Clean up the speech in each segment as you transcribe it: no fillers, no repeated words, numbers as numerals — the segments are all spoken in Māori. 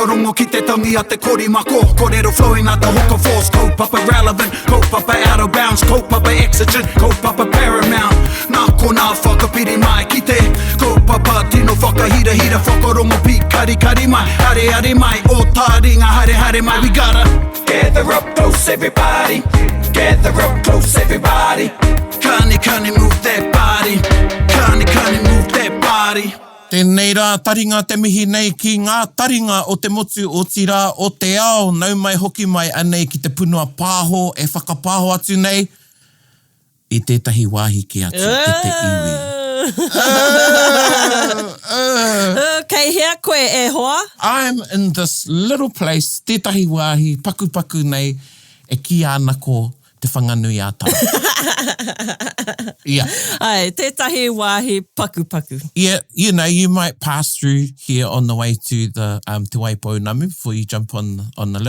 whakarongo ki te tangi a te korimako. Kōrero flowing out the hook of force. Kaupapa relevant, kaupapa out of bounds, kaupapa exigent, kaupapa paramount. Nā ko nā whakapiri mai ki te kaupapa tino whakahira whakarongo pi kari mai. Hare mai, o Taringa hare mai. We gotta gather up close everybody. Gather up close everybody. Kani move that body. Kani move that body. Tēnei rā, taringa te mihi nei ki ngā taringa o te motu o tira o te ao. Nau mai hoki mai anei ki te punua pāho e whakapāho atu nei. I tētahi wāhi ki atu i te iwi. Kei hea koe e hoa? I'm in this little place, tētahi wāhi, paku nei, e ki ana ko te whanganui a tau. Yeah. Ai, tētahi wāhi paku. Yeah, you know, you might pass through here on the way to the Te Waipounamu before you jump on the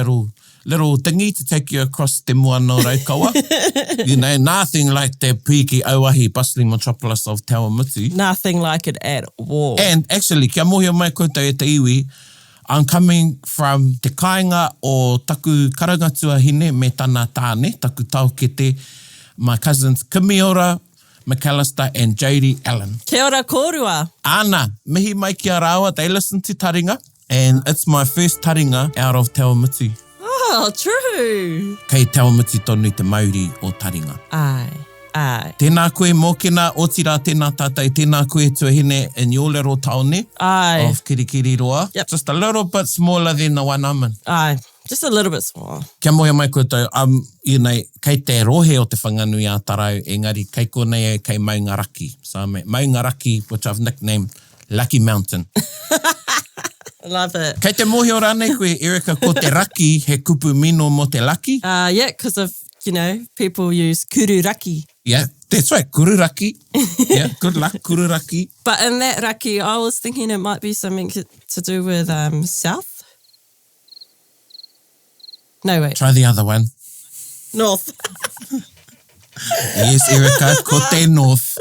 little dinghy to take you across te moana o Raukawa. You know, nothing like the piki auahi bustling metropolis of Te Awamutu. Nothing like it at all. And actually, kia mohia mai koutou e te iwi, I'm coming from Te Kāinga o taku karangatua hine me tana tāne, taku taukete, my cousins Kimiora, McAllister and Jodie Allen. Kia ora kōrua. Ana, mihi mai kia rāua, they listen to Taringa, and it's my first Taringa out of Te Awamutu. Oh, true. Kei Te Awamutu tonu te Māori o Taringa. Ai. Tēnā koe mōkena, o tira tēnā tātai, tēnā koe tuahine in your little taone of Kirikiri roa. Yep. Just a little bit smaller than the one I'm in. Ai, just a little bit smaller. Kia moia mai koutou, you know, kei te rohe o te whanganui a tarau, engari, kei konei kei Maunga Raki. So I'm at Maunga Raki, which I've nicknamed Lucky Mountain. Love it. Kei te mohi o rānei koe, Erika, ko te raki, he kupu mino mo te laki. Yeah, because of, you know, people use kururaki. Yeah, that's right, kururaki. Yeah, good luck, kururaki. But in that raki, I was thinking it might be something to do with south. No, wait. Try the other one. North. Yes, Erika, ko te north.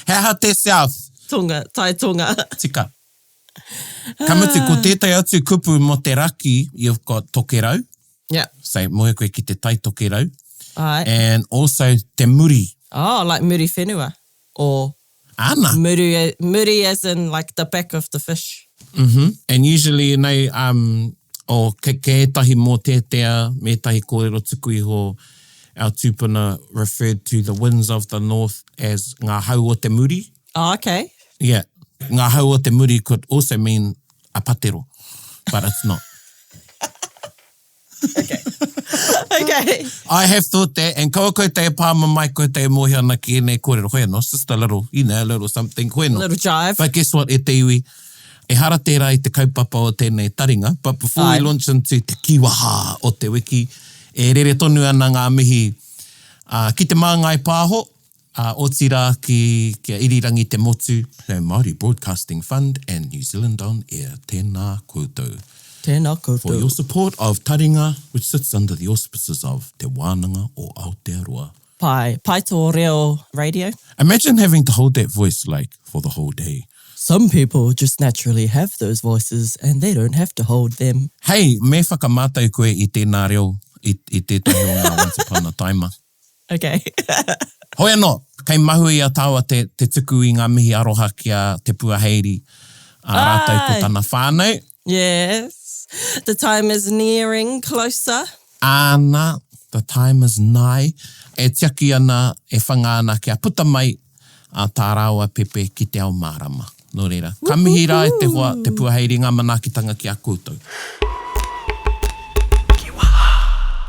Hea te south. Tonga, tai tonga. Tika. Kamutu, ko tētai atu kupu mo te raki, you've got tokerau. Yeah. So, moe koe ki te tai tokerau. Right. And also te muri. Oh, like muri whenua. Or Ana. muri as in like the back of the fish. Mm-hmm. And usually, you know, o ke tahi mō tētea, me tahi kōrero tuku iho, our tūpuna referred to the winds of the north as ngā hau o te muri. Oh, okay. Yeah. Ngā hau o te muri could also mean a patero, but it's not. Okay. I have thought that, and kaua koe te pāma mai koe te mohi ana ki nei kōrero hoi anō, just a little, you know, a little something hoi anō. A little jive. But guess what, e te iwi, e hara tērā i te kaupapa o tēnei taringa, but before we launch into te kiwaha o te wiki, e rere tonu ana ngā mihi ki te māngai pāho, o tira ki irirangi te motu, the Māori Broadcasting Fund and New Zealand On Air, tēnā koutou. Tēnā koutou. For your support of Taringa, which sits under the auspices of Te Wānanga o Aotearoa. Pai tō reo radio. Imagine having to hold that voice like for the whole day. Some people just naturally have those voices and they don't have to hold them. Hey, me whakamātai koe i tēnā reo, i tētahi o ngā Once Upon a Timer. Okay. Hoi anō, kei mahui a tāua te tuku i ngā mihi aroha kia te puaheiri rātou ko tana whānau. Yes. The time is nearing closer. Ana, the time is nigh. E tiaki ana, e whanga ana kia puta mai a tā rāua pepe ki te ao mārama. Nō reira. Ka mihi rā e te hoa, te puaheiri ngā manaakitanga ki a koutou.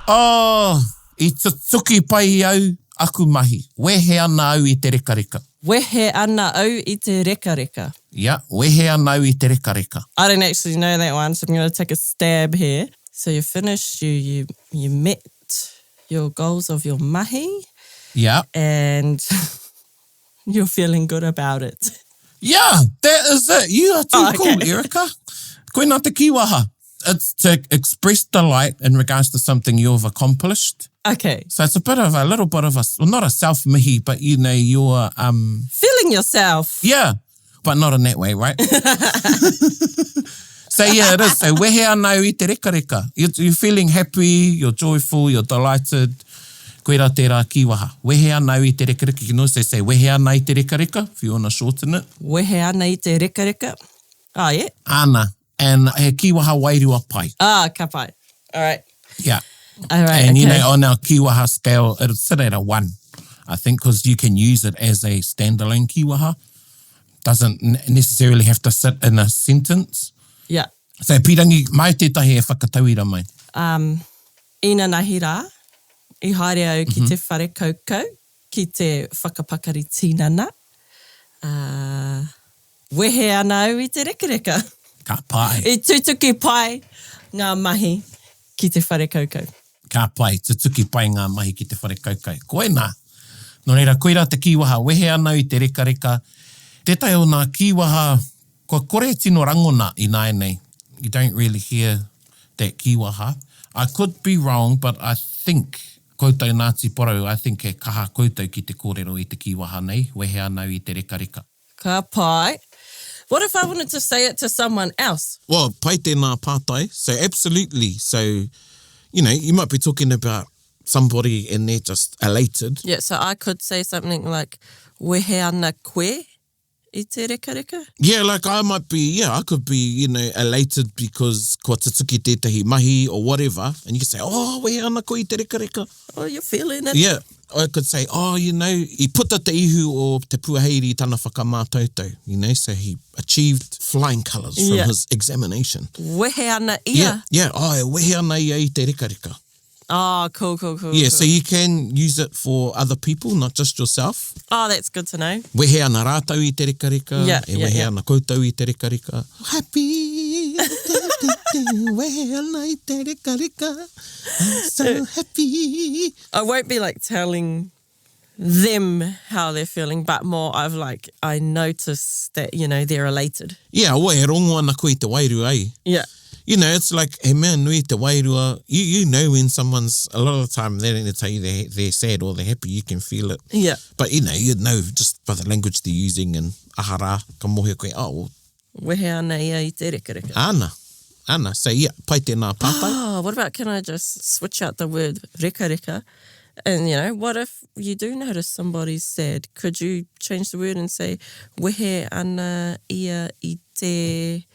Oh, i tuki pai au aku mahi. Wehe ana au i te reka reka. Wehe ana au i te reka reka. Yeah, wehe ana au i te reka reka. I don't actually know that one, so I'm going to take a stab here. So you finished, you met your goals of your mahi. Yeah. And you're feeling good about it. Yeah, that is it. You are too cool, okay. Erika. Koe nā te kiwaha. It's to express delight in regards to something you've accomplished. Okay. So it's a little bit of a, well, not a self-mihi, but you know, you're... feeling yourself. Yeah, but not in that way, right? So yeah, it is. So wehe ana i te reka reka. You're feeling happy, you're joyful, you're delighted. Koera tērā kiwaha. Wehe ana i te reka reka. You can also say wehe ana i te reka reka, if you want to shorten it. Wehe ana i te reka reka. Oh, yeah. Ana. And he kiwaha wairua pai. Ah, ka pai. All right. Yeah. All right, And, okay. you know, on our kiwaha scale, it'll sit at a 1, I think, because you can use it as a standalone kiwaha. Doesn't necessarily have to sit in a sentence. Yeah. So, pirangi, mai tētahi e whakatauira mai. Ina nahi rā, I haere au ki te whare kaukau, ki te whakapakari tinana. Wehe ana au I te reka reka. Ka pai. I tutuki pai ngā mahi ki te whare kaukau. Ka pai, tutuki pai ngā mahi ki te whare kaukau. Koe nā. Nō reira, koera te kiwaha, wehe ana i te reka reka. Tētai o nā kiwaha, ko kore tino rangona I nāi nei. You don't really hear that kiwaha. I could be wrong, but I think, koutou Ngāti Porou, I think e kaha koutou ki te kōrero I te kiwaha nei, wehe ana I te reka reka. Ka pai. What if I wanted to say it to someone else? Well, pai tēnā pātai, so absolutely. So, you know, you might be talking about somebody and they're just elated. Yeah, so I could say something like, wehe ana koe I te reka reka? Yeah, like I could be, you know, elated because kua tutuki tētahi mahi or whatever, and you can say, oh, wehe ana koe I te reka reka. Oh, you're feeling it. Yeah, I could say, oh, you know, I puta te ihu o te puaheiri tana whakamātautau, you know, so he achieved flying colours from his examination. Wehe ana ia. Yeah, oh, wehe ana ia I te reka reka. Oh, cool. Yeah, so you can use it for other people, not just yourself. Oh, that's good to know. Wehe ana rātau I te reka reka. Yeah, wehe ana koutou I te reka reka. Happy. Wehe ana I te reka reka. I'm so happy. I won't be like telling them how they're feeling, but more of like, I notice that, you know, they're elated. Yeah, oe, e rongo ana koe te wairu ai. Yeah. You know, it's like, he mea nui te wairua. You know when someone's, a lot of the time, they don't tell you they're sad or they're happy, you can feel it. Yeah. But, you know just by the language they're using and ahara, ka mohe koe, oh, well, Wehe ana ia I te reka reka. Ana. So, yeah, pai tēnā pātai. Oh, what about, can I just switch out the word reka reka? And, you know, what if you do notice somebody's sad? Could you change the word and say, wehe ana ia I te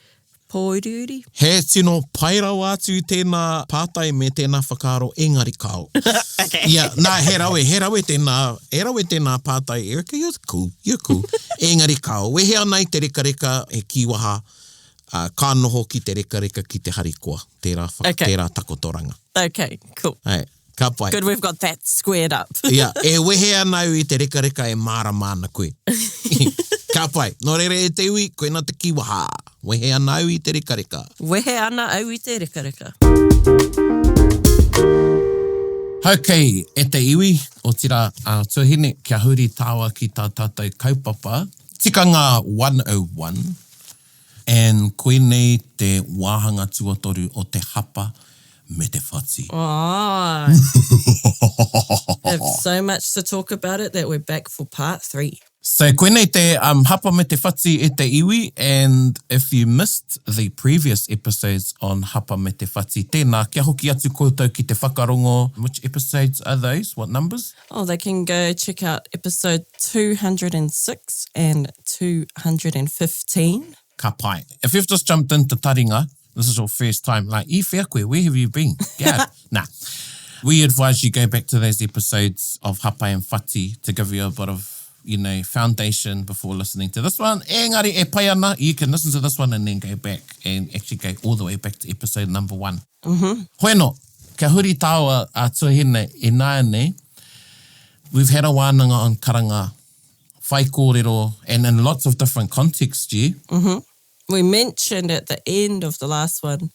pōiriuri? He tino pairau atu tēnā pātai me tēnā whakaaro engari kao. Okay. Yeah, nā, he rawe tēnā pātai. Erika, you're cool. Engari kao. Wehe ana I te reka reka he kiwaha. Ka noho ki te reka reka ki te harikoa. Tērā takotoranga. Okay, cool. Hey, ka pai. Good, we've got that squared up. Yeah, e wehe ana I te reka reka e māra mana koe. Ka pai. Nō rere e te iwi, koe nā te kiwaha. Wehe ana I te reka reka. Wehe ana au I te reka reka. Okay, e te iwi, o tira tuhine kia huri tāua ki tā tātou kaupapa. Tikanga 101. And koe nei te wāhanga tuatoru o te Hapa me te Whati. Oh. Have so much to talk about it that we're back for part 3. So koe nei te Hapa me te Whati e te iwi, and if you missed the previous episodes on Hapa me te Whati, tēnā kia hoki atu koutou ki te whakarongo. Which episodes are those? What numbers? Oh, they can go check out episode 206 and 215. Ka pai. If you've just jumped into Taringa, this is your first time, like, I whea koe, where have you been? Yeah. Nah. We advise you go back to those episodes of Hapa and Whati to give you a bit of, you know, foundation before listening to this one. Engari e pai ana, you can listen to this one and then go back and actually go all the way back to episode number 1. Mm-hmm. Hoeno, kia huri tāua a tuahine e nāia nei. We've had a wānanga on karanga, whai kōrero, and in lots of different contexts, yeah? Mm-hmm. We mentioned at the end of the last one,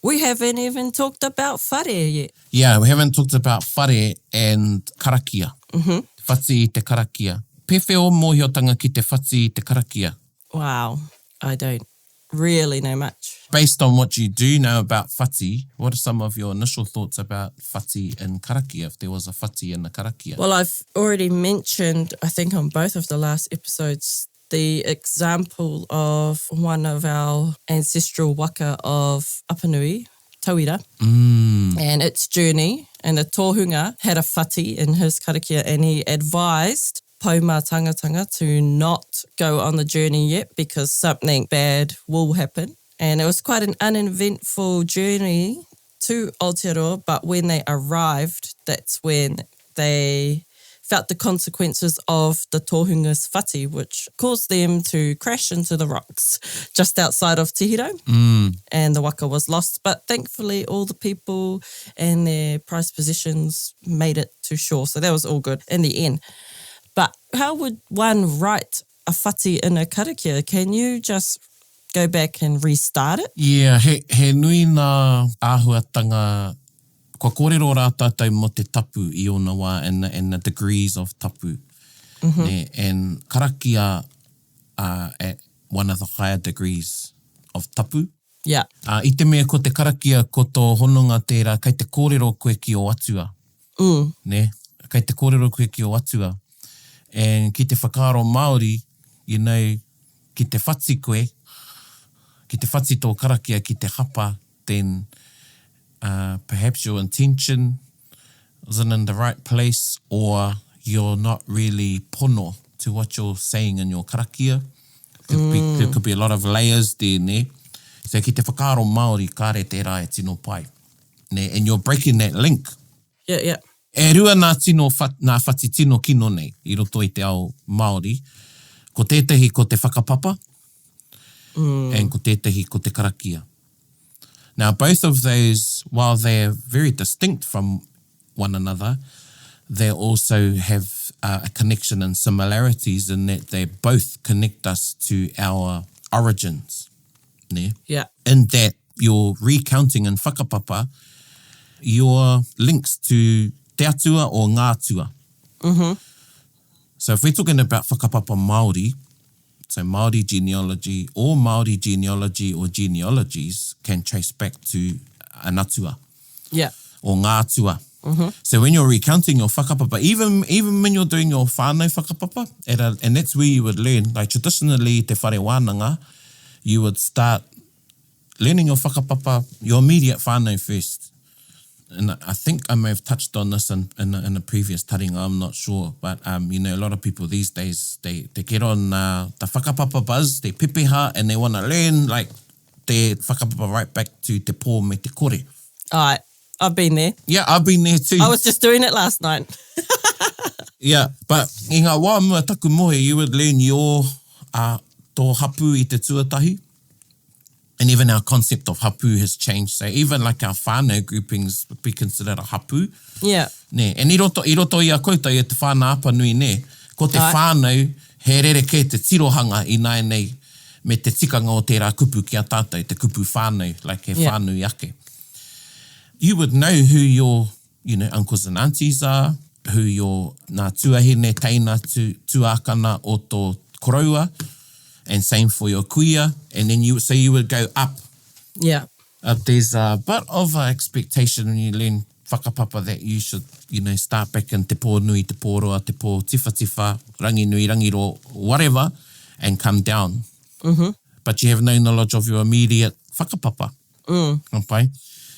we haven't even talked about whare yet. Yeah, we haven't talked about whare and karakia. Mm-hmm. Whati I te karakia. Pewhi o mōhiotanga ki te whati I te karakia? Wow, I don't really know much. Based on what you do know about whati, what are some of your initial thoughts about whati and karakia, if there was a whati and a karakia? Well, I've already mentioned, I think on both of the last episodes, the example of one of our ancestral waka of Apanui, Tauira, and its journey. And the tohunga had a whati in his karakia, and he advised Pauma tangatanga to not go on the journey yet because something bad will happen. And it was quite an uneventful journey to Aotearoa, but when they arrived, that's when they felt the consequences of the tohunga's whati, which caused them to crash into the rocks just outside of Tihiro. And the waka was lost. But thankfully, all the people and their prized possessions made it to shore. So that was all good in the end. But how would one write a whati in a karakia? Can you just go back and restart it? Yeah, he nui nā āhuatanga. Kua kōrero rā tātou mo te tapu I ona wā and the degrees of tapu. Ne, and karakia at one of the higher degrees of tapu. Yeah. I te mea ko te karakia ko tō hononga tērā, kei te kōrero koe ki o atua. Ne, kei te kōrero koe ki o atua. And ki te whakaaro Māori, you know, ki te whati koe, ki te whati tō karakia ki te hapa, then perhaps your intention isn't in the right place, or you're not really pono to what you're saying in your karakia. There could be a lot of layers there, ne? So ki te whakaaro Māori, kāre tērā e tino pai. Ne? And you're breaking that link. Yeah, yeah. E rua nā whati tino kino nei, I roto I te ao Māori. Ko tētahi ko te whakapapa, and ko tētahi ko te karakia. Now, both of those, while they're very distinct from one another, they also have a connection and similarities in that they both connect us to our origins. Ne? Yeah. In that you're recounting in whakapapa your links to te atua or ngā atua. So if we're talking about whakapapa Māori, so Māori genealogy or genealogies can trace back to an atua. Yeah. Or ngā atua. So when you're recounting your whakapapa, even when you're doing your whānau whakapapa, and that's where you would learn, like traditionally te whare wānanga, you would start learning your whakapapa, your immediate whānau first. And I think I may have touched on this in a previous taringa, I'm not sure. But, you know, a lot of people these days, they get on the whakapapa buzz, they pepeha, and they want to learn, like, te whakapapa right back to te pō me te kore. All right. I've been there. Yeah, I've been there too. I was just doing it last night. Yeah, but I ngā wā mua taku mohe, you would learn your tō hapu I te tuatahi. And even our concept of hapu has changed. So even like our whānau groupings would be considered a hapu. Yeah. Ne, and I roto I a koutou I te whāna apa nui ne, ko te whānau he rereke te tirohanga I nai nei me te tikanga o tērā kupu ki a tātou, te kupu whānau, like he whānau ake. You would know who your, you know, uncles and aunties are, who your nā tuahine teina tuākana o tō koroua, and same for your kuia, and then you would go up. Yeah. There's a bit of an expectation when you learn whakapapa that you should, you know, start back in te pō nui, te pō roa, te pō tifa, rangi nui, rangi ro, whatever, and come down. But you have no knowledge of your immediate whakapapa. Okay?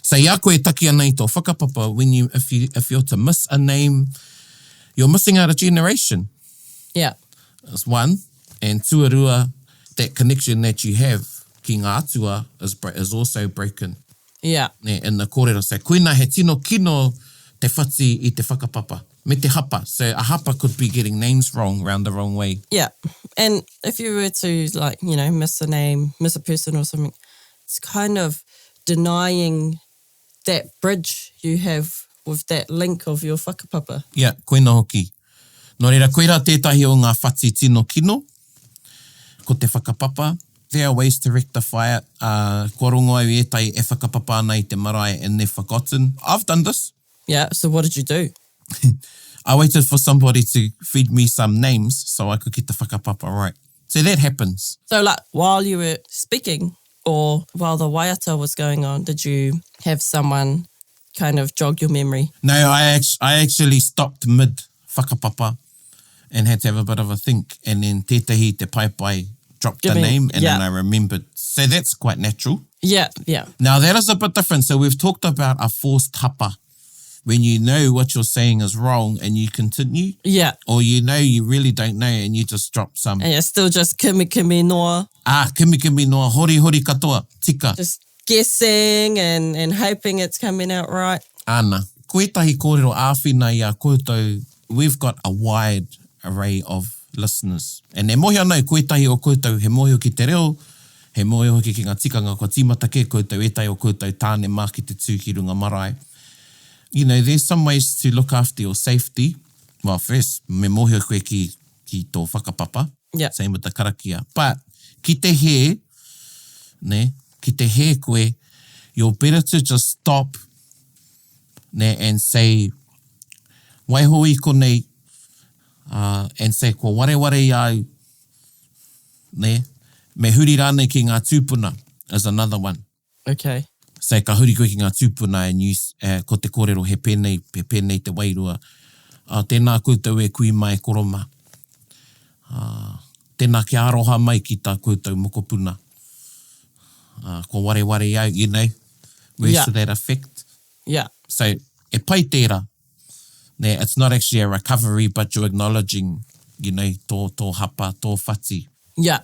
So ia koe taki ana I tō whakapapa, if you're to miss a name, you're missing out a generation. Yeah. That's one. And tuarua, that connection that you have ki ngā atua is also broken. Yeah. In the kōrero. So koina he tino kino te whati I te whakapapa. Me te hapa. So a hapa could be getting names wrong, round the wrong way. Yeah. And if you were to, like, you know, miss a name, miss a person or something, it's kind of denying that bridge you have with that link of your whakapapa. Yeah, koina hoki. Nō reira, koira tētahi o ngā whati tino kino, ko te whakapapa. There are ways to rectify it. Kua rongo au e tai e whakapapa ana I te marae and they're forgotten. I've done this. Yeah, so what did you do? I waited for somebody to feed me some names so I could get the whakapapa right. So that happens. So, like, while you were speaking or while the waiata was going on, did you have someone kind of jog your memory? No, I actually stopped mid whakapapa and had to have a bit of a think. And then tētahi te pai dropped the name, and then I remembered. So that's quite natural. Yeah. Now that is a bit different. So we've talked about a forced hapa, when you know what you're saying is wrong and you continue. Yeah. Or you know you really don't know and you just drop some. And you're still just kimi noa. Kimi noa, hori katoa, tika. Just guessing and hoping it's coming out right. Ana. Koetahi kōrero āwhina i a koutou, we've got a wide array of listeners. And he mohi anau, koetahi o koutou, he mohi ki te reo, he mohi hoki ki ngā tikanga ko tīmata ke koutou, etai o koutou tāne mā ki te tū ki runga marae. You know, there's some ways to look after your safety. Well, first, me mohi koe ki tō whakapapa. Yeah. Same with the karakia. But ki te he, ki te he koe, you're better to just stop and say, waiho i konei, and say, ko ware i au, me huri rānei ki ngā tūpuna is another one. Okay. Say, ka huri koe ki ngā tūpuna and use, ko te kōrero he pēnei te wairua. Tēnā koutou e kui mai koroma. Tēnā ki aroha mai ki tā koutou mokopuna. Ko ware au, you know, words to that effect. Yeah. So, e pai tērā. It's not actually a recovery, but you're acknowledging, you know, tō hapa, tō whati. Yeah.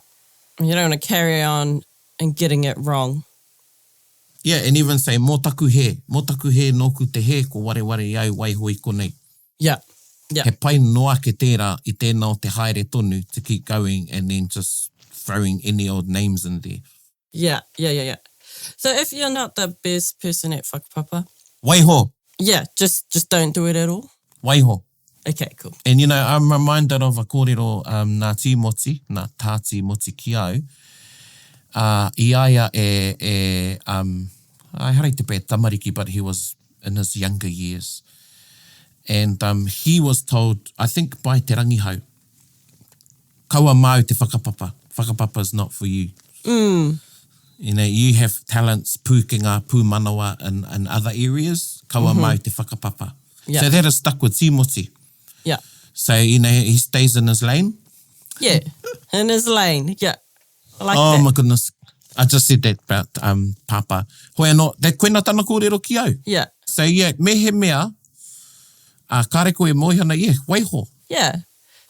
You don't want to carry on and getting it wrong. Yeah, and even say, mō taku he nōku te he, ko ware au waiho i konei. Yeah. Yeah. He pai noa ke tērā i tēnā o te haere tonu to keep going and then just throwing any old names in there. Yeah. So if you're not the best person at whakapapa, Waiho. yeah, just don't do it at all. Waiho. Okay, cool. And, you know, I'm reminded of a kōrero, nā tīmoti, nā tāti moti ki au. I aia I harei te pē tamariki, but he was in his younger years. And he was told, I think by te rangihau, kaua mau te whakapapa. Whakapapa is not for you. You know, you have talents, pūkenga, pūmanawa in other areas. Kaua mau te whakapapa. Yeah. So that is stuck with Timoti. Yeah. So, you know, he stays in his lane. Yeah, in his lane. Yeah, I like that. Oh my goodness. I just said that about papa. Hoi anō, that koena tana kōrero ki au. Yeah. So yeah, me he mea, kareko e moihana, waiho. Yeah.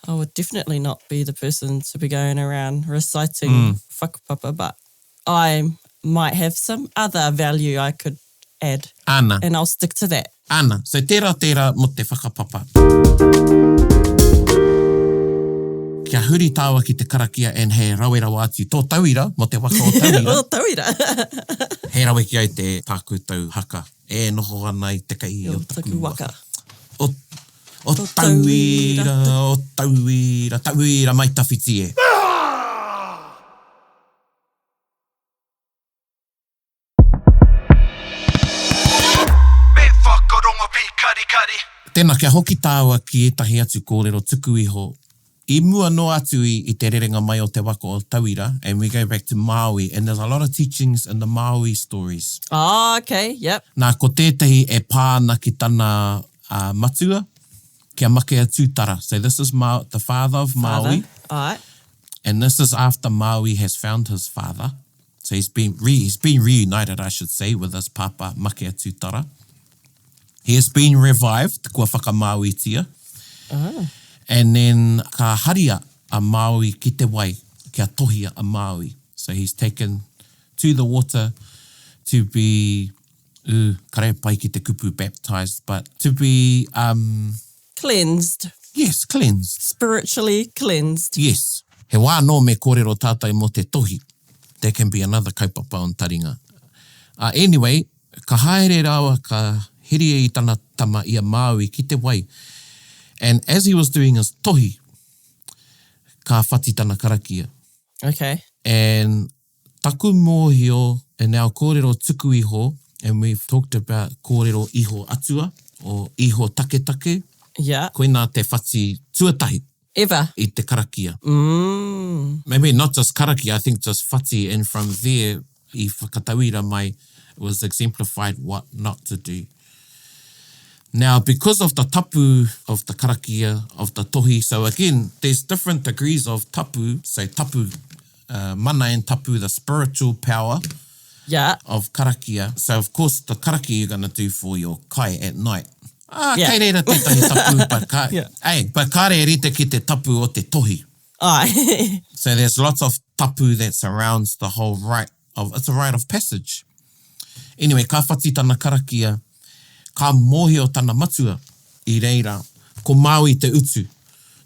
I would definitely not be the person to be going around reciting whakapapa, but I might have some other value I could add. Ana. And I'll stick to that. Ana. So tērā mo te whakapapa. Kia huri tāua ki te karakia and he rawera atu tō tauira mo te waka o tauira. O tauira. He rawe ki au te tākoutou haka. E noho ana i te kai o taku waka. O tauira mai tawhiti e. Tēnā kia hoki tāua ki etahi atu kōrero tuku iho. I mua no atu i te rerenga mai o te waka o tauira, and we go back to Maui, and there's a lot of teachings in the Maui stories. Oh, okay, yep. Nā ko tētahi e pāna ki tana matua, kia makea tūtara. So this is the father of Maui. All right. And this is after Maui has found his father. So he's been reunited, I should say, with his papa, makea tūtara. He has been revived, kua whakamauitia. Oh. And then ka haria a Maui ki te wai, kia tohia a Maui. So he's taken to the water to be, kare pai ki te kupu baptized, but to be... cleansed. Yes, cleansed. Spiritually cleansed. Yes. He wā no me kōrero tātai mo te tohi. There can be another kaupapa on Taringa. Anyway, ka haere rawa ka hirie i tana tama i a Maui ki te wai. And as he was doing his tohi, ka whati tana karakia. Okay. And taku mōhio in our kōrero tuku iho, and we've talked about kōrero iho atua, or iho take. Yeah. Koina te whati tuatahi. Ever. I te karakia. Maybe not just karakia, I think just whati, and from there, i whakatauira mai, it was exemplified what not to do. Now, because of the tapu of the karakia, of the tohi, so again, there's different degrees of tapu. So tapu, mana and tapu, the spiritual power of karakia. So, of course, the karakia you're going to do for your kai at night. Kei reira tētahi tapu, but ka re rite ki te tapu o te tohi. Ai. So there's lots of tapu that surrounds the whole it's a rite of passage. Anyway, ka whati tana karakia, ka mōhio tana matua I reira, ko Maui te utu,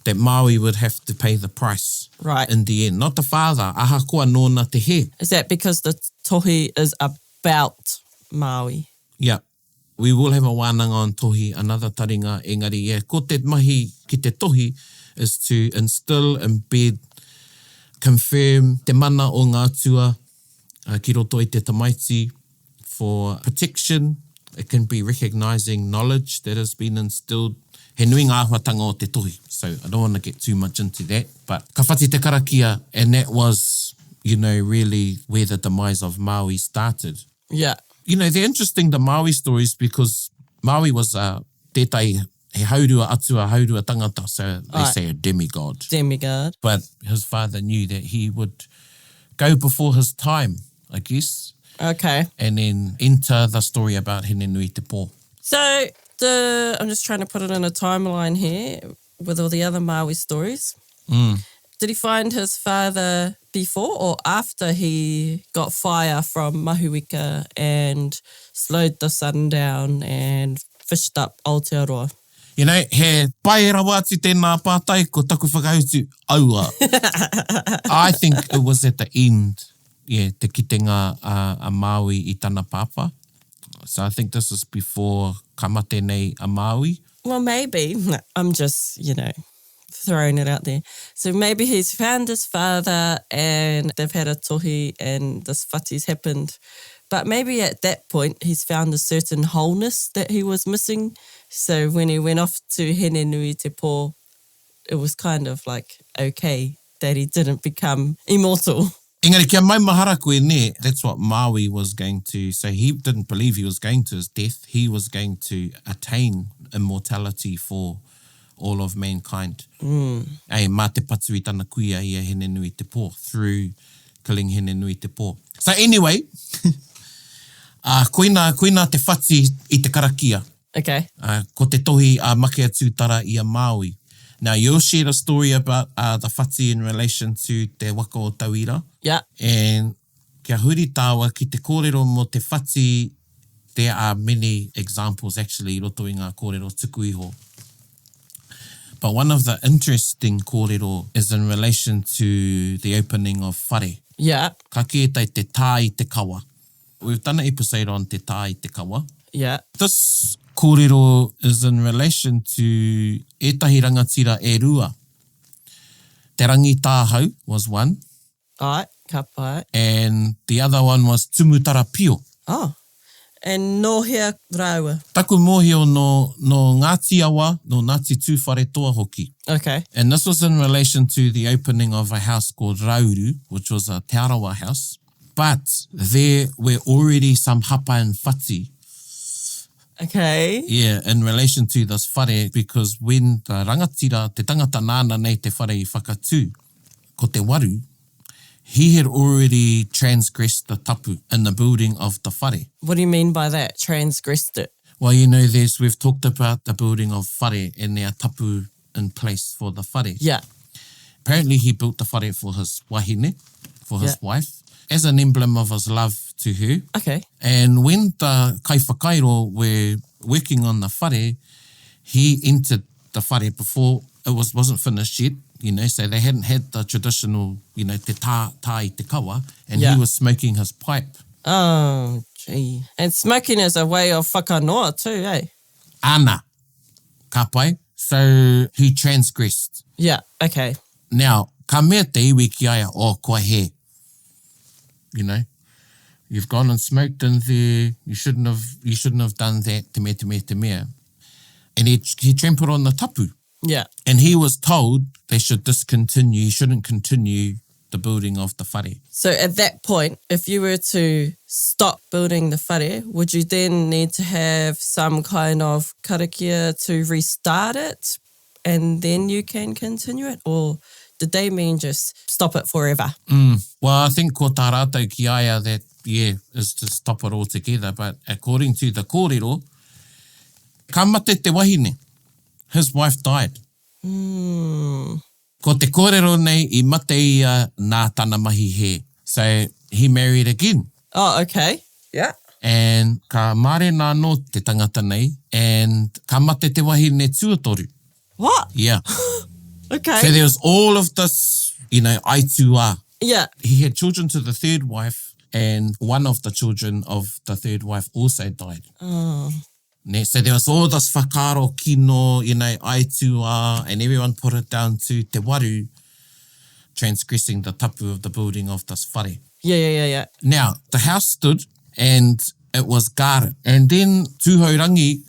that Maui would have to pay the price in the end. Not the father, aha koa nōna te he. Is that because the tohi is about Maui? Yeah. We will have a wānanga on tohi, another taringa, engari, ko te mahi ki te tohi is to instill, embed, confirm te mana o ngā tua, ki roto I te tamaiti, for protection. It can be recognising knowledge that has been instilled. He nui ngā āhuatanga o te tohi. So I don't want to get too much into that. But ka whati te karakia, and that was, really where the demise of Maui started. Yeah. They're interesting, the Maui stories, because Maui was tētai he haurua atua, haurua tangata, so they say a demigod. Demigod. But his father knew that he would go before his time, I guess. Okay. And then enter the story about Hene Nui Te Pō. So I'm just trying to put it in a timeline here with all the other Maui stories. Did he find his father before or after he got fire from Mahuika and slowed the sun down and fished up Aotearoa? He pai rawati tēnā pātai ko taku whakautu aua. I think it was at the end, te kitenga a Maui I tana papa. So I think this is before kamate nei a Maui. Well, maybe. I'm just, throwing it out there. So maybe he's found his father and they've had a tohi and this whati's happened. But maybe at that point he's found a certain wholeness that he was missing. So when he went off to Hene Nui Te Pō, it was kind of like okay that he didn't become immortal. Engari, kia mai mahara koe ne, that's what Maui was going to, so he didn't believe he was going to his death. He was going to attain immortality for all of mankind. Mā te patu I tana kuia I Hene Nui Te Pō, through killing Hene Nui Te Pō. So anyway, koina te whati I te karakia. Okay. Ko te tohi a make atu tara I a Maui. Now, you'll share a story about the whati in relation to te waka o Tauira. Yeah. And kia huri tāua ki te kōrero mo te whati, there are many examples actually roto I ngā kōrero tuku iho. But one of the interesting kōrero is in relation to the opening of Whare. Yeah. Ka kētai te tā I te kawa. We've done an episode on te tā I te kawa. Yeah. This kōrero is in relation to etahi rangatira e rua. Te rangi tāhau was one. Ai, ka pai. And the other one was tumutara pio. Oh. And nohea raua. Taku mōhio no Ngāti awa, no Ngāti tūwhare toa hoki. Okay. And this was in relation to the opening of a house called Rauru, which was a te arawa house. But there were already some hapa and whati. Okay. Yeah, in relation to this whare, because when the rangatira, te tangata nāna nei te whare I whakatū, ko te waru, he had already transgressed the tapu in the building of the whare. What do you mean by that? Transgressed it? Well, we've talked about the building of whare and there are tapu in place for the whare. Yeah. Apparently he built the whare for his wahine, for his wife, as an emblem of his love to her. Okay. And when the kaiwhakairo were working on the whare, he entered the whare before it wasn't finished yet, so they hadn't had the traditional, te tā I te kawa, and he was smoking his pipe. Oh, gee. And smoking is a way of whakanoa too, eh? Ana, ka pai. So he transgressed. Yeah, okay. Now, ka mea te iwi ki aia, kua he. You've gone and smoked in there. You shouldn't have done that. Te mea. And he trampled on the tapu. Yeah. And he was told they should discontinue. He shouldn't continue the building of the whare. So at that point, if you were to stop building the whare, would you then need to have some kind of karakia to restart it and then you can continue it? Or did they mean just stop it forever? Well, I think ko tā rātou ki aia that, is to stop it altogether. But according to the kōrero, ka mate te wahine. His wife died. Ko te kōrero nei, I mate ia nā tana mahi he. So he married again. Oh, okay. Yeah. And ka mare nā no te tangata nei, and ka mate te wahine tuatoru. What? Yeah. Okay. So there was all of this, aitua. Yeah. He had children to the third wife, and one of the children of the third wife also died. Oh. So there was all this whakaro kino, aitua, and everyone put it down to te waru, transgressing the tapu of the building of this whare. Yeah. Now, the house stood, and it was guarded. And then tūhaurangi,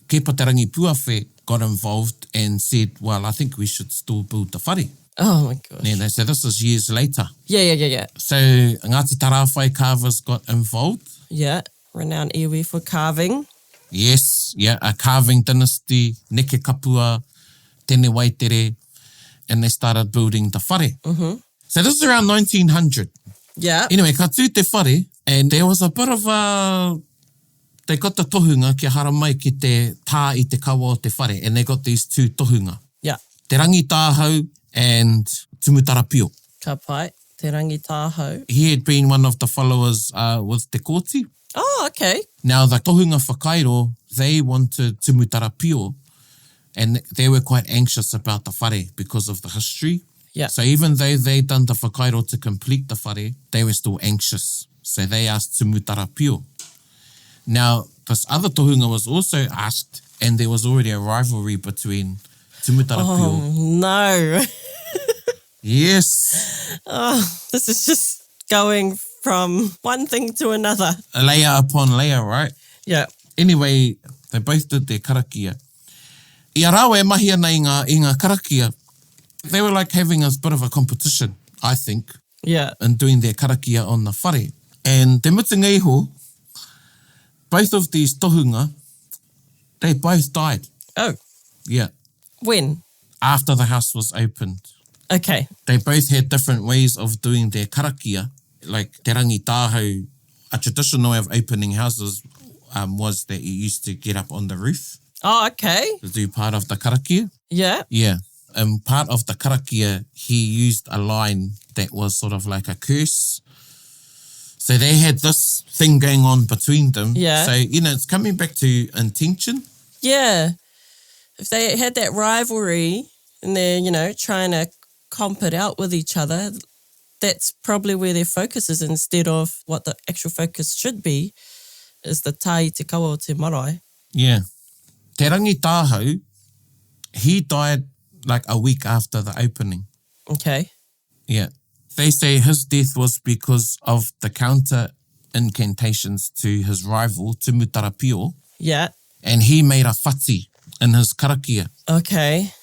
Kepaterangi Puawhe, got involved and said, well, I think we should still build the whare. Oh my gosh. So this is years later. Yeah. So Ngāti Tarawhai carvers got involved. Yeah. Renowned iwi for carving. Yes, a carving dynasty, neke kapua, tene waitere, and they started building the whare. Mm-hmm. So this is around 1900. Yeah. Anyway, ka tū te whare, and there was a bit of they got the tohunga ki hara mai ki te tā I te kawa o te whare, and they got these two tohunga. Yeah. Te rangi tāhau and Tumutara Pio. Ka pai, te rangi tāhau. He had been one of the followers with te kōti. Oh, okay. Now, the tohunga whakairo, they wanted Tumutara Pio, and they were quite anxious about the whare because of the history. Yeah. So even though they'd done the whakairo to complete the whare, they were still anxious. So they asked Tumutara Pio. Now, this other tohunga was also asked, and there was already a rivalry between Tumutara Pio. Oh, no. Yes. Oh, this is just going from one thing to another. A layer upon layer, right? Yeah. Anyway, they both did their karakia. I arawe mahi ana I ngā karakia. They were like having a bit of a competition, I think, Yeah. in doing their karakia on the whare. And te mutunga iho, both of these tohunga, they both died. Oh, Yeah. when? After the house was opened. Okay. They both had different ways of doing their karakia. Like te rangi tāhau, a traditional way of opening houses was that you used to get up on the roof Oh, okay. to do part of the karakia. Yeah. Yeah. And part of the karakia, he used a line that was sort of like a curse. So they had this thing going on between them. Yeah. So, it's coming back to intention. Yeah. If they had that rivalry and they're, trying to comp it out with each other, that's probably where their focus is instead of what the actual focus should be, is the tai te kawa o te marae. Yeah. Te rangi tāhau, he died like a week after the opening. Okay. Yeah. They say his death was because of the counter incantations to his rival, Tumutara Pio, Yeah. and he made a whati in his karakia. Okay.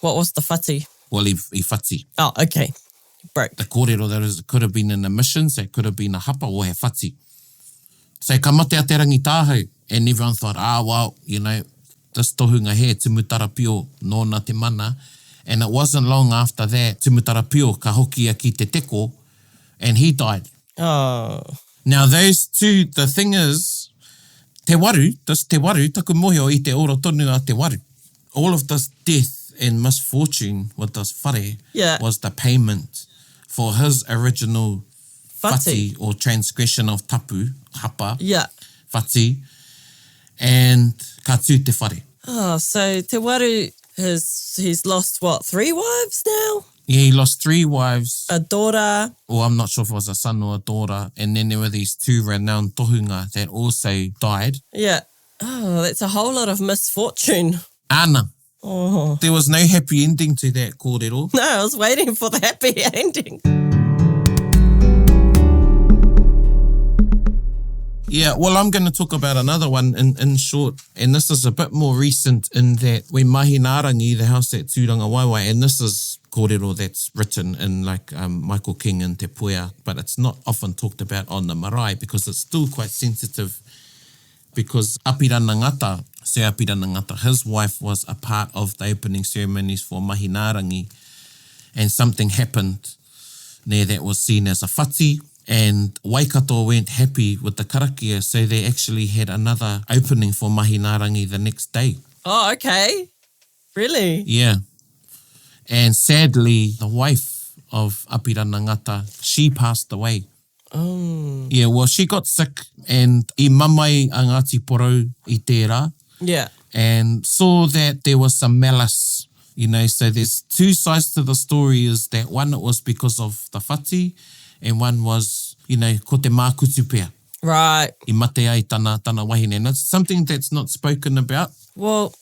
What was the whati? Well, he whati. Oh, okay. Broke. The kōrero, that is, it could have been in a mission, so it could have been a hapa or he whati. So ka mate a te rangi tāhau, and everyone thought, well, this tohunga here, Tumutara Pio, nōna te mana. And it wasn't long after that, Tumutara Pio ka hokia ki te teko, and he died. Oh. Now those two, the thing is, te waru, taku mohio I te oro tonu a te waru. All of this death and misfortune with this whare was the payment for his original whati or transgression of tapu, hapa, whati, and ka tū te whare. Oh, so te waru, he's lost, 3 wives now? Yeah, he lost 3 wives. A daughter. Well, I'm not sure if it was a son or a daughter. And then there were these 2 renowned tohunga that also died. Yeah. Oh, that's a whole lot of misfortune. Ana. Oh. There was no happy ending to that kōrero. No, I was waiting for the happy ending. Yeah, well, I'm going to talk about another one in short, and this is a bit more recent in that when Mahinarangi, the house at Tūranga Waiwai, and this is kōrero that's written in like Michael King and Te Puea, but it's not often talked about on the marae because it's still quite sensitive because Apirana Ngata, Sir Apirana Ngata, his wife was a part of the opening ceremonies for Mahinarangi, and something happened there that was seen as a whati, and Waikato weren't happy with the karakia, so they actually had another opening for Mahinarangi the next day. Oh, okay. Really? Yeah. And sadly, the wife of Apirana Ngata, she passed away. Oh. Yeah, well, she got sick and I mamai a Ngāti Porou I tērā. Yeah. And saw that there was some malice, you know, so there's two sides to the story is that one, it was because of the whati, and one was, you know, ko te mākutu pea. Right. I mate ai tana wahine. And it's something that's not spoken about. Well,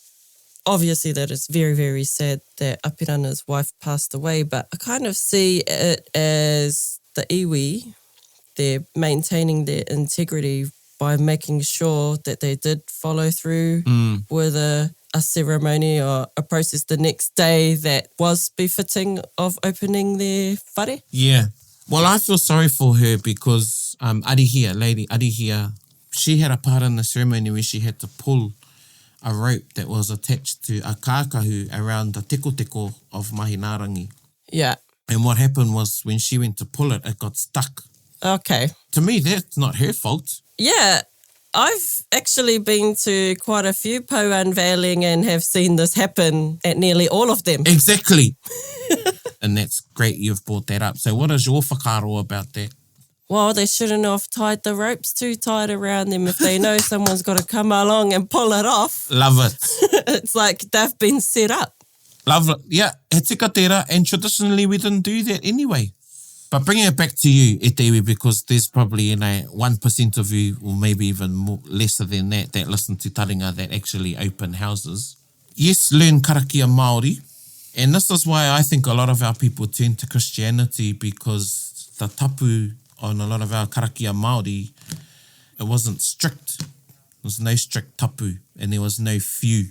obviously that is very, very sad that Apirana's wife passed away, but I kind of see it as the iwi, they're maintaining their integrity by making sure that they did follow through with a ceremony or a process the next day that was befitting of opening their whare. Yeah. Well, I feel sorry for her because Lady Arihia, she had a part in the ceremony where she had to pull a rope that was attached to a kākahu around the teko of Mahinarangi. Yeah. And what happened was when she went to pull it, it got stuck. Okay. To me, that's not her fault. Yeah. I've actually been to quite a few pou unveiling and have seen this happen at nearly all of them. Exactly. And that's great you've brought that up. So what is your whakaro about that? Well, they shouldn't have tied the ropes too tight around them if they know someone's got to come along and pull it off. Love it. It's like they've been set up. Love it. Yeah, he tika tērā, and traditionally we didn't do that anyway. But bringing it back to you, e te iwi, because there's probably, you know, 1% of you, or maybe even more, lesser than that listen to Taringa that actually open houses. Yes, learn karakia Māori. And this is why I think a lot of our people turn to Christianity, because the tapu on a lot of our karakia Māori, it wasn't strict. There was no strict tapu, and there was no few.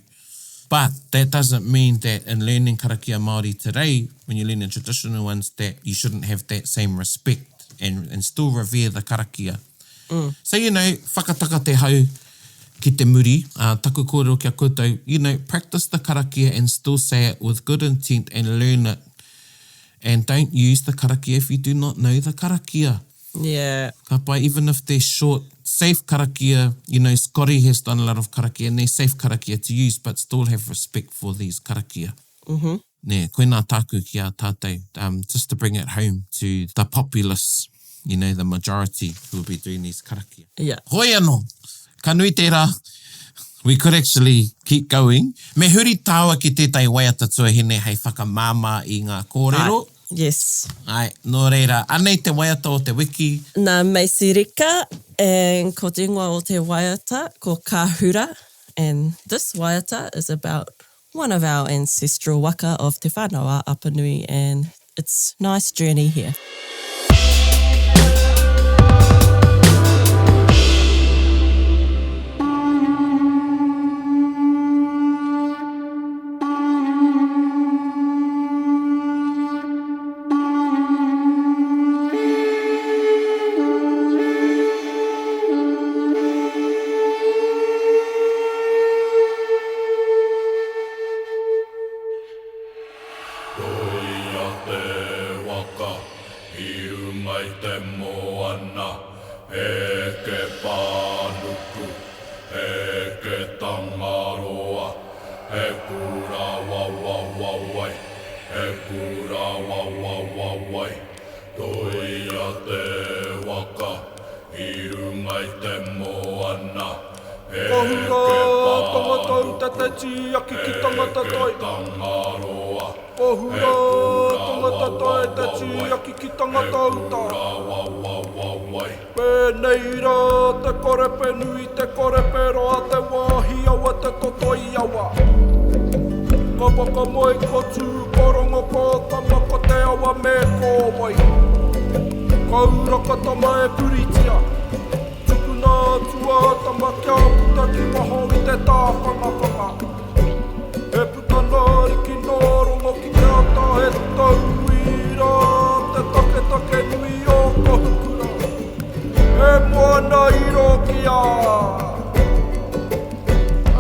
But that doesn't mean that in learning karakia Māori today, when you learn the traditional ones, that you shouldn't have that same respect and still revere the karakia. So, you know, whakataka te hau ki te muri, taku kōrero kia koutou, you know, practice the karakia and still say it with good intent and learn it. And don't use the karakia if you do not know the karakia. Yeah. Ka pai, even if they're short, safe karakia, you know, Scotty has done a lot of karakia and they're safe karakia to use, but still have respect for these karakia. Mm-hmm. Nē, koe nā tāku ki a tātou, just to bring it home to the populace, you know, the majority who will be doing these karakia. Yeah. Hoi anō, ka nui tērā, we could actually keep going. Me huri tāua ki tētai waiata tuahine hei whakamāmā I ngā kōrero. Yes. Ai, nō reira, anei te waiata o te wiki. Nā Meisirika, and ko te ingoa o te waiata, ko Kāhura. And this waiata is about one of our ancestral waka of Te Whānau Apanui, and it's a nice journey here. Kauraka tama e puritia, tukuna te tāwhanga whanga. He putanari ki nō rongo ki te ata he tauira. Te toke nui o kohukura. He moana iro ki a.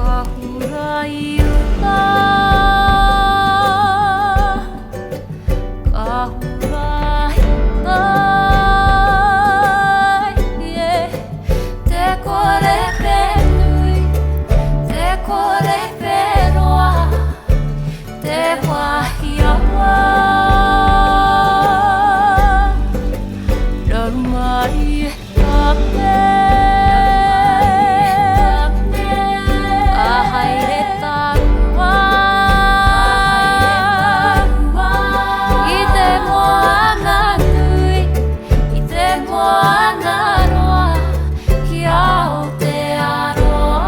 Ahura i uta. Ahura i uta. Te kore penui. Te kore peroa. Te wahi awa. Raumai e tape. Ahaire tarua. I te moana nui. I te moana roa. Ki ao te aroa.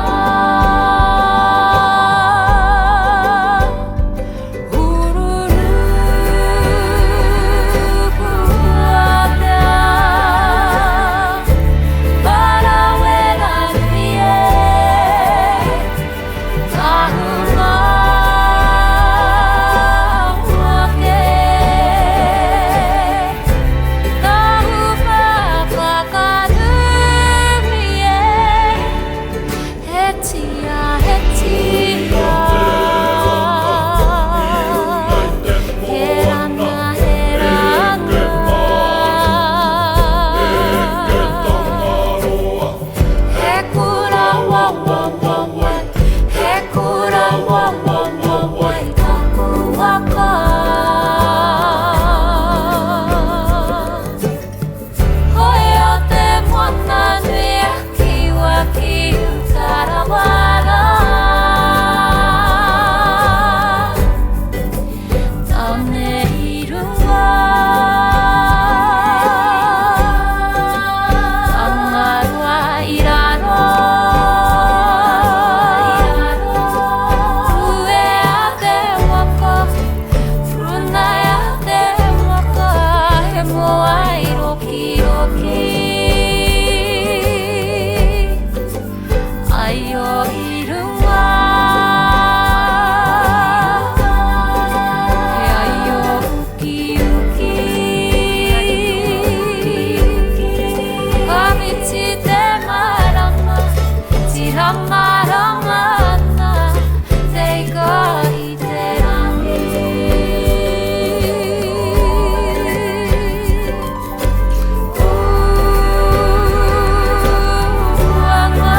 Ururu puatea. Parawera nui tahunga wake. Kaupapa karumi he tia. He rana. He kura wawawawai. He kura wawawawai. Taku waka. Hoi o te moana nui a kiwa ki utarawara. Taone irua. Tangarua iraro. Ue a te waka. Frunai a te waka. He moa i roki. Ai o irua. He ai o uki. Kamiti te marama. Tira maramana. Te ika i te rangi. Uanga.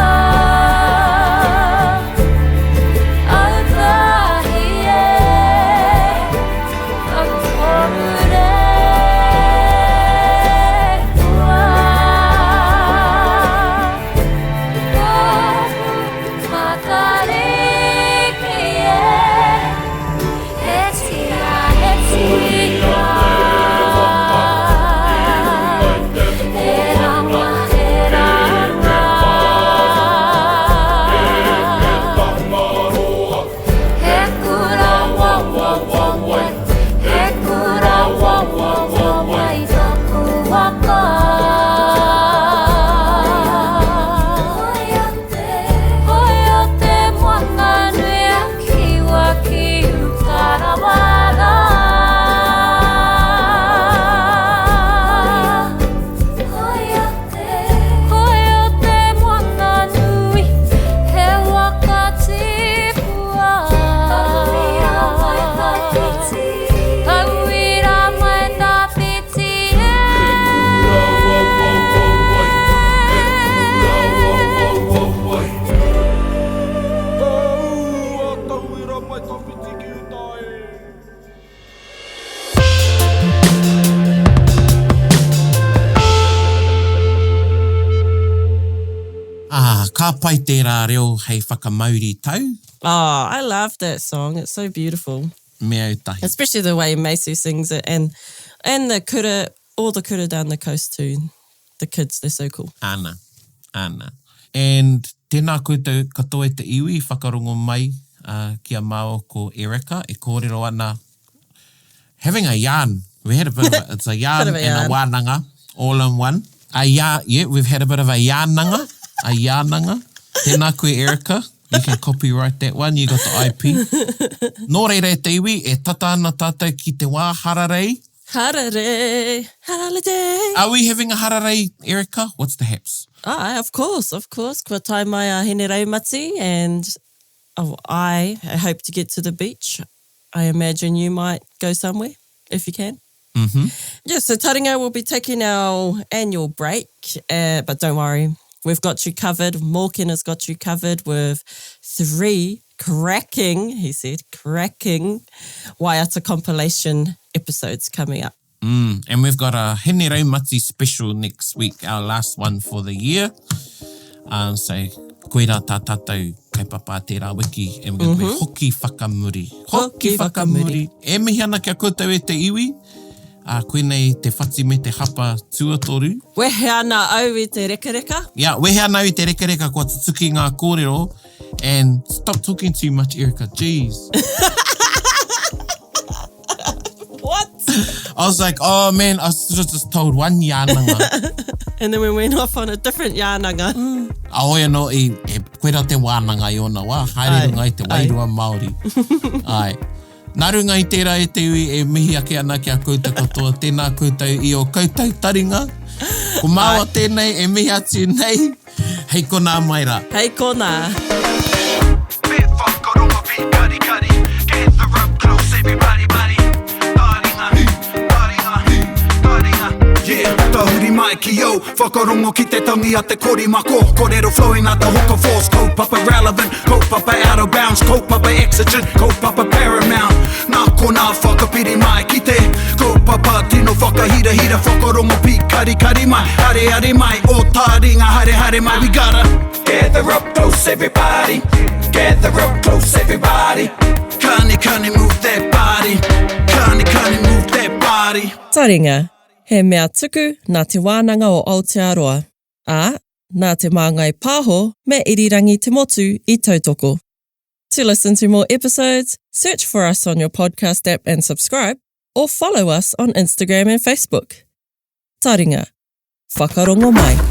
Autahi e. Akorure. Ua. Matariki e. He tia. He rama. He kura wawawawai. He kura wawawawai. Taku waka. Hoi o te moana nui a kiwa ki utarawara. Hoi o te moana nui he waka tipua. Tauira mai tapiti e. Tauira mai tawhiti ki utai. Ka pai tērā reo hei whakamauri tau. Oh, I love that song. It's so beautiful. Mea utahi. Especially the way Macy sings it and the kura, all the kura down the coast too. The kids, they're so cool. Ana. And tēnā koutou katoa te iwi whakarongo mai kia mao ko Erica e kōrero ana. Having a yarn. We had a bit of a, it's a yarn Bit of a and a yarn. wānanga all in one. A yarn, yeah, we've had a bit of a yarnanga. A yarnanga. Tēnā koe Erica. You can copyright that one, you got the IP. Nō reira te iwi, e tata ana tātou ki te wā hararei. Harare, holiday. Are we having a hararei, Erica? What's the haps? Of course. Kua tai mai a hene raumati, and I hope to get to the beach. I imagine you might go somewhere, if you can. Mm-hmm. Yeah, so Taringa will be taking our annual break, but don't worry, we've got you covered. Morkin has got you covered with 3 cracking Waiata compilation episodes coming up. And we've got a Hene Raumati special next week, our last one for the year. So, koe rā tā tātou kaupapa tērā wiki, and we're going to be hoki whakamuri. Hoki whakamuri. E mihi ana kia koutou e te iwi. Koe nei te whati me te hapa tuatoru. Wehe ana au i te reka. Yeah, wehe ana au i te reka kua tutuki ngā kōrero. And stop talking too much, Erica. Jeez. What? I was like, oh man, I just told one yānanga. And then we went off on a different yānanga. Ahoia no, koe rā te wānanga i ona wā. Haere runga i te wairua Māori. Ai. Nā runga i tērā e te ui e mihi ake ana ki a koutou katoa. Tēnā koutou i o koutou taringa. Ko māua tēnei e mihi atu nei. Hei kona maira. Hei kona. Bit whakaronga pi kari kari. Gather up close everybody buddy. Taringa. Yeah, tahuri mai ki yo. Whakarongo ki te tangi a te korimako. Kōrero flowing out the hook of force. Kaupapa relevant, kaupapa out of bounds. Kaupapa exigent, kaupapa paramount. Nā kona whakapiri mai ki te kaupapa tino whakahira whakarongo pi kari kari mai. Hare mai, o Taringa hare mai. We gotta gather up close everybody. Gather up close everybody. Kani move that body. Kani move that body. Taringa, he mea tuku nā te wānanga o Aotearoa. Nā te māngai pāho me irirangi te motu I tautoko. To listen to more episodes, search for us on your podcast app and subscribe, or follow us on Instagram and Facebook. Taringa, whakarongo mai.